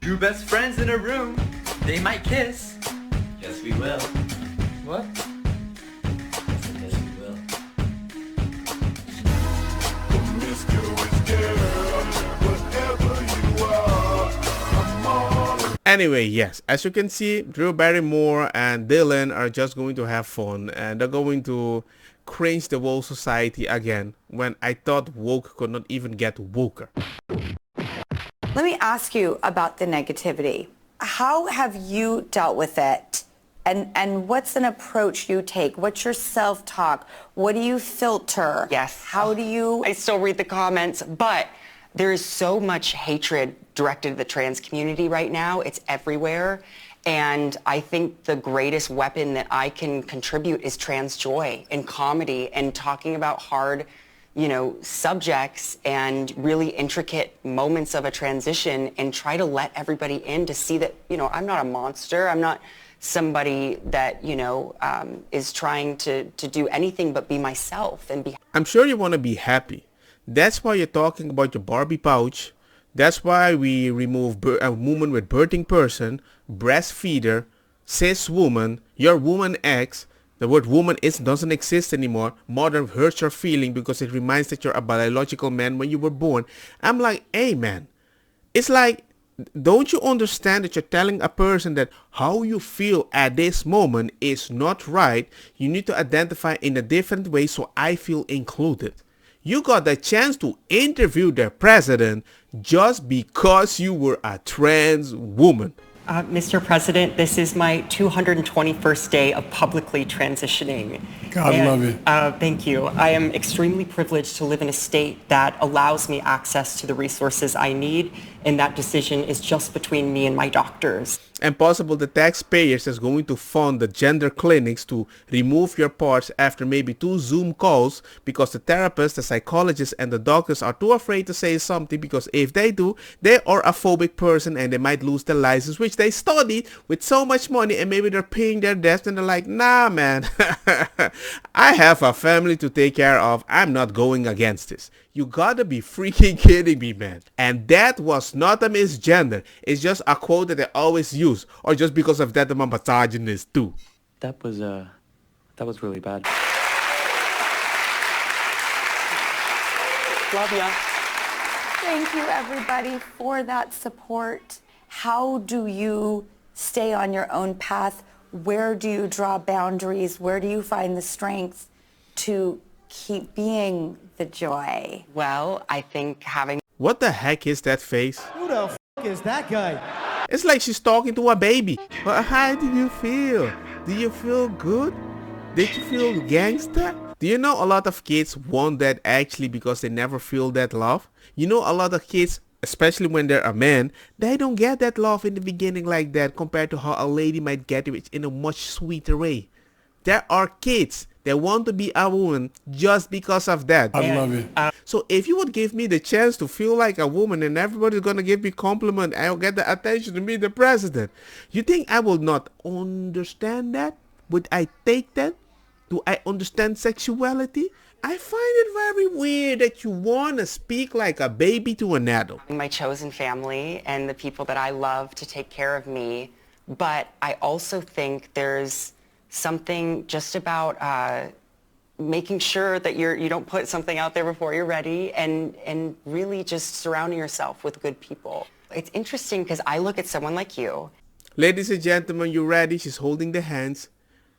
Two best friends in a room, they might kiss. Yes, we will. What? Yes, we will. Anyway, yes, as you can see, Drew Barrymore and Dylan are just going to have fun and they're going to cringe the whole society again when I thought woke could not even get woker. Let me ask you about the negativity. How have you dealt with it? And what's an approach you take? What's your self-talk? What do you filter? Yes. How do you... I still read the comments, but there is so much hatred directed at the trans community right now. It's everywhere. And I think the greatest weapon that I can contribute is trans joy and comedy and talking about hard, subjects and really intricate moments of a transition and try to let everybody in to see that, I'm not a monster. I'm not somebody that, is trying to do anything but be myself and be. I'm sure you want to be happy. That's why you're talking about your Barbie pouch. That's why we remove a woman with birthing person, breastfeeder, cis woman, your woman X. The word woman doesn't exist anymore. Mother hurts your feeling because it reminds that you're a biological man when you were born. I'm like, hey man, it's like, don't you understand that you're telling a person that how you feel at this moment is not right? You need to identify in a different way so I feel included. You got the chance to interview the president just because you were a trans woman. Mr. President, this is my 221st day of publicly transitioning. God love you. Thank you. I am extremely privileged to live in a state that allows me access to the resources I need, and that decision is just between me and my doctors. And possible the taxpayers is going to fund the gender clinics to remove your parts after maybe 2 Zoom calls because the therapists, the psychologists, and the doctors are too afraid to say something because if they do, they are a phobic person and they might lose their license, which they studied with so much money, and maybe they're paying their debts and they're like, nah man, I have a family to take care of. I'm not going against this. You gotta be freaking kidding me, man. And that was not a misgender. It's just a quote that they always use. Or just because of that, I'm a misogynist too. That was really bad. Love ya. Thank you, everybody, for that support. How do you stay on your own path? Where do you draw boundaries? Where do you find the strength to keep being the joy? Well, I think having... What the heck is that face? Who the f*** is that guy? It's like she's talking to a baby. But how did you feel? Do you feel good? Did you feel gangster? Do you know a lot of kids want that actually because they never feel that love? You know a lot of kids, especially when they're a man, they don't get that love in the beginning like that compared to how a lady might get it in a much sweeter way. There are kids that want to be a woman just because of that. I love you. So if you would give me the chance to feel like a woman and everybody's gonna give me compliment, I'll get the attention to be the president. You think I will not understand that? Would I take that? Do I understand sexuality? I find it very weird that you want to speak like a baby to an adult. my chosen family and the people that I love to take care of me. But I also think there's something just about making sure that you don't put something out there before you're ready and really just surrounding yourself with good people. It's interesting because I look at someone like you. Ladies and gentlemen, you ready? She's holding the hands.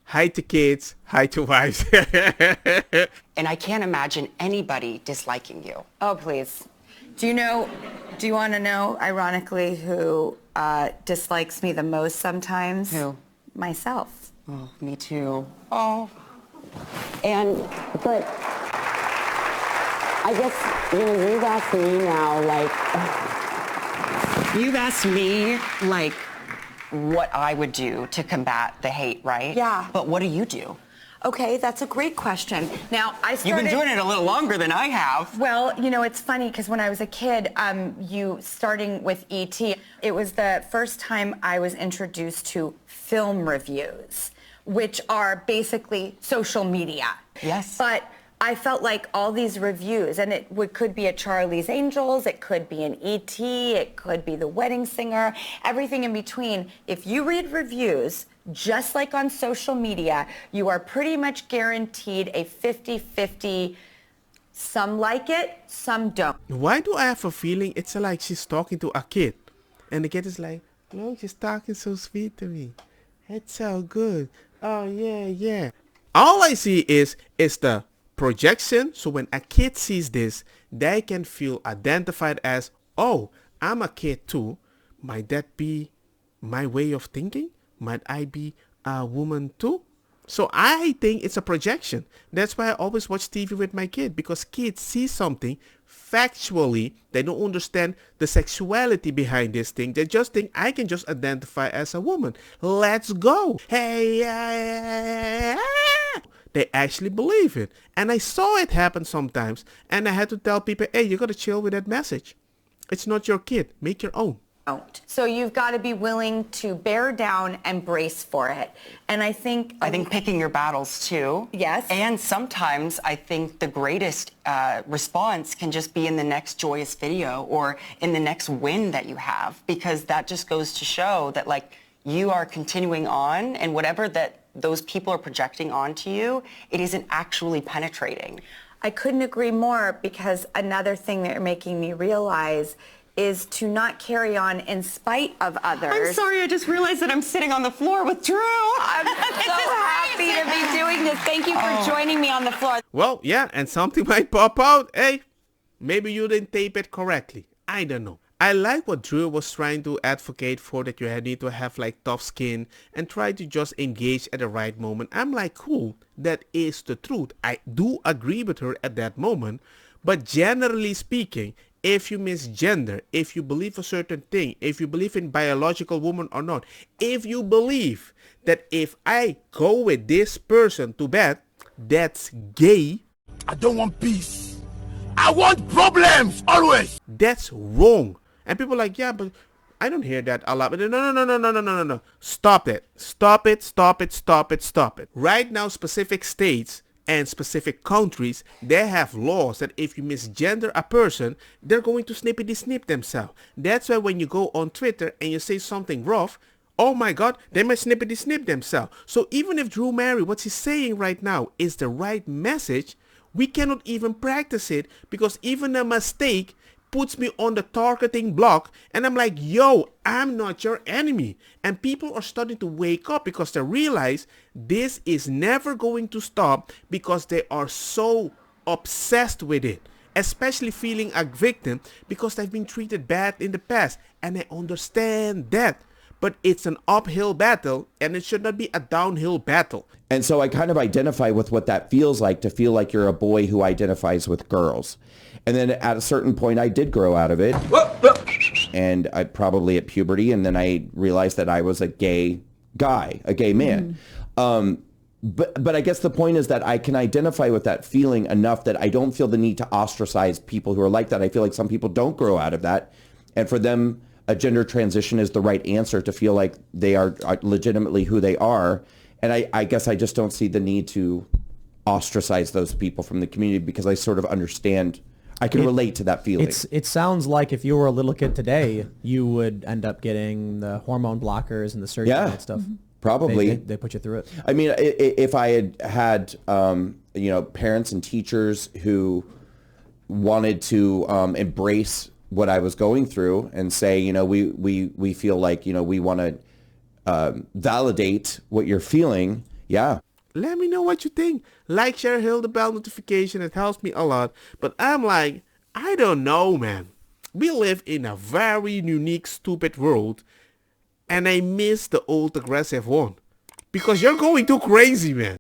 Hi to kids. Hi to wives. And I can't imagine anybody disliking you. Oh, please. Do you want to know, ironically, who dislikes me the most sometimes? Who? Myself. Oh, me too. Oh. But I guess, you've asked me now, you've asked me, what I would do to combat the hate, right? Yeah. But what do you do? Okay, that's a great question. Now, I started... You've been doing it a little longer than I have. Well, it's funny because when I was a kid, starting with E.T., it was the first time I was introduced to film reviews, which are basically social media. Yes. But I felt like all these reviews, and could be a Charlie's Angels, it could be an E.T., it could be The Wedding Singer, everything in between. If you read reviews, just like on social media, you are pretty much guaranteed a 50-50. Some like it, some don't. Why do I have a feeling it's like she's talking to a kid? And the kid is like, look, she's talking so sweet to me. It's so good. Oh, yeah, yeah. All I see is the projection. So when a kid sees this, they can feel identified as, oh, I'm a kid too. Might that be my way of thinking? Might I be a woman too? So I think it's a projection. That's why I always watch TV with my kid, because kids see something factually. They don't understand the sexuality behind this thing. They just think I can just identify as a woman. Let's go. Hey, they actually believe it. And I saw it happen sometimes. And I had to tell people, hey, you got to chill with that message. It's not your kid. Make your own. So you've got to be willing to bear down and brace for it. And I think picking your battles too. Yes. And sometimes I think the greatest response can just be in the next joyous video or in the next win that you have, because that just goes to show that like you are continuing on, and whatever that those people are projecting onto you, it isn't actually penetrating. I couldn't agree more, because another thing that you're making me realize is to not carry on in spite of others. I'm sorry, I just realized that I'm sitting on the floor with Drew. I'm so happy to be doing this. Thank you for joining me on the floor. Well, yeah, and something might pop out. Hey, maybe you didn't tape it correctly. I don't know. I like what Drew was trying to advocate for, that you need to have like tough skin and try to just engage at the right moment. I'm like, cool, that is the truth. I do agree with her at that moment. But generally speaking, if you misgender, if you believe a certain thing, if you believe in biological woman or not, if you believe that if I go with this person to bed, that's gay. I don't want peace. I want problems always. That's wrong. And people are like, yeah, but I don't hear that a lot. But no. Stop it. Stop it. Right now, specific states and specific countries, they have laws that if you misgender a person, they're going to snippety snip themselves. That's why when you go on Twitter and you say something rough, oh my God, they might snippety snip themselves. So even if Drew Mary, what he's saying right now is the right message, we cannot even practice it, because even a mistake puts me on the targeting block, and I'm like, yo, I'm not your enemy. And people are starting to wake up, because they realize this is never going to stop, because they are so obsessed with it, especially feeling a victim because they've been treated bad in the past. And I understand that, but it's an uphill battle, and it should not be a downhill battle. And so I kind of identify with what that feels like, to feel like you're a boy who identifies with girls. And then at a certain point, I did grow out of it. And I probably at puberty. And then I realized that I was a gay guy, a gay man. But I guess the point is that I can identify with that feeling enough that I don't feel the need to ostracize people who are like that. I feel like some people don't grow out of that. And for them, a gender transition is the right answer, to feel like they are legitimately who they are. And I guess I just don't see the need to ostracize those people from the community, because I sort of understand. I can relate to that feeling. It sounds like if you were a little kid today, you would end up getting the hormone blockers and the surgery and that stuff. Probably. They put you through it. I mean, if I had parents and teachers who wanted to embrace what I was going through and say, we feel like, we want to validate what you're feeling. Yeah. Let me know what you think. Like, share, hit the bell notification. It helps me a lot. But I'm like, I don't know, man. We live in a very unique, stupid world. And I miss the old aggressive one. Because you're going too crazy, man.